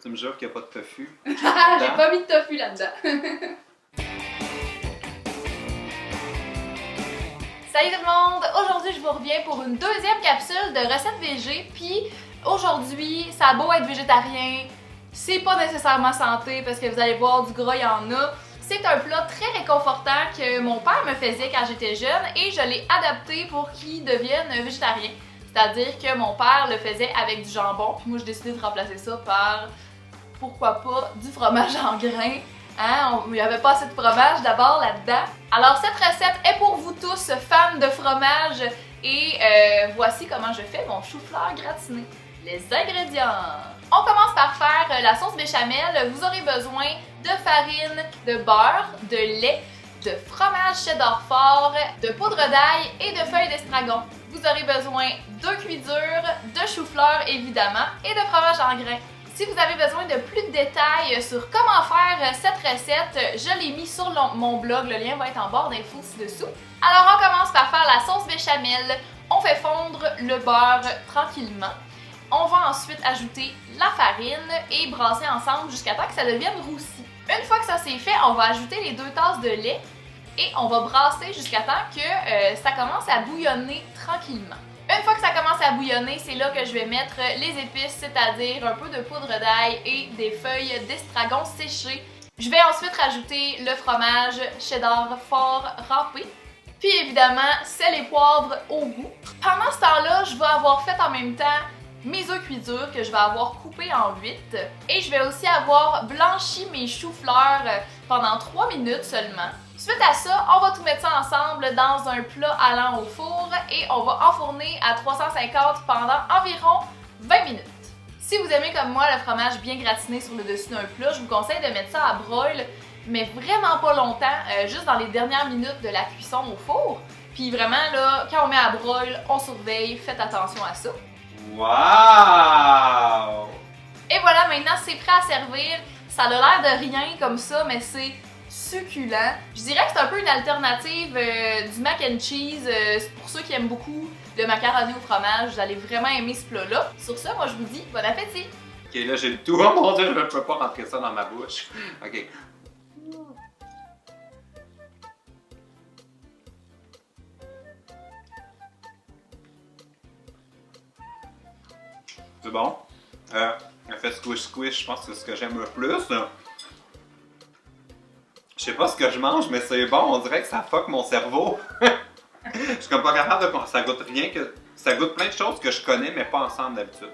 Tu me jures qu'il n'y a pas de tofu? J'ai pas mis de tofu là-dedans. Salut tout le monde! Aujourd'hui, je vous reviens pour une deuxième capsule de recettes végé. Puis aujourd'hui, ça a beau être végétarien, c'est pas nécessairement santé parce que vous allez voir, du gras, il y en a. C'est un plat très réconfortant que mon père me faisait quand j'étais jeune et je l'ai adapté pour qu'il devienne végétarien. C'est-à-dire que mon père le faisait avec du jambon, puis moi j'ai décidé de remplacer ça par, pourquoi pas, du fromage en grains. Hein? Il n'y avait pas assez de fromage d'abord là-dedans. Alors cette recette est pour vous tous fans de fromage et voici comment je fais mon chou-fleur gratiné. Les ingrédients. On commence par faire la sauce béchamel. Vous aurez besoin de farine, de beurre, de lait, de fromage cheddar fort, de poudre d'ail et de feuilles d'estragon. Vous aurez besoin de cuisure, de chou-fleur évidemment et de fromage en grains. Si vous avez besoin de plus de détails sur comment faire cette recette, je l'ai mis sur mon blog, le lien va être en barre d'infos ci-dessous. Alors on commence par faire la sauce béchamel. On fait fondre le beurre tranquillement. On va ensuite ajouter la farine et brasser ensemble jusqu'à temps que ça devienne roussi. Une fois que ça c'est fait, on va ajouter les 2 tasses de lait et on va brasser jusqu'à temps que ça commence à bouillonner tranquillement. Une fois que ça commence à bouillonner, c'est là que je vais mettre les épices, c'est-à-dire un peu de poudre d'ail et des feuilles d'estragon séchées. Je vais ensuite rajouter le fromage cheddar fort râpé. Puis évidemment, sel et poivre au goût. Pendant ce temps-là, je vais avoir fait en même temps mes œufs cuits durs que je vais avoir coupés en 8. Et je vais aussi avoir blanchi mes choux-fleurs pendant 3 minutes seulement. Suite à ça, on va tout mettre ça ensemble dans un plat allant au four et on va enfourner à 350 pendant environ 20 minutes. Si vous aimez comme moi le fromage bien gratiné sur le dessus d'un plat, je vous conseille de mettre ça à broil, mais vraiment pas longtemps, juste dans les dernières minutes de la cuisson au four. Puis vraiment là, quand on met à broil, on surveille, faites attention à ça. Wow! Et voilà, maintenant c'est prêt à servir. Ça a l'air de rien comme ça, mais c'est succulent. Je dirais que c'est un peu une alternative du mac and cheese. Pour ceux qui aiment beaucoup le macaroni au fromage, vous allez vraiment aimer ce plat-là. Sur ça, moi je vous dis bon appétit! Ok, là j'ai le tout. Oh mon dieu, je ne peux pas rentrer ça dans ma bouche. Ok. C'est bon. Elle fait squish squish, je pense que c'est ce que j'aime le plus. Je sais pas ce que je mange, mais c'est bon, on dirait que ça fuck mon cerveau. Je suis comme pas capable de... Ça goûte rien que... Ça goûte plein de choses que je connais, mais pas ensemble d'habitude.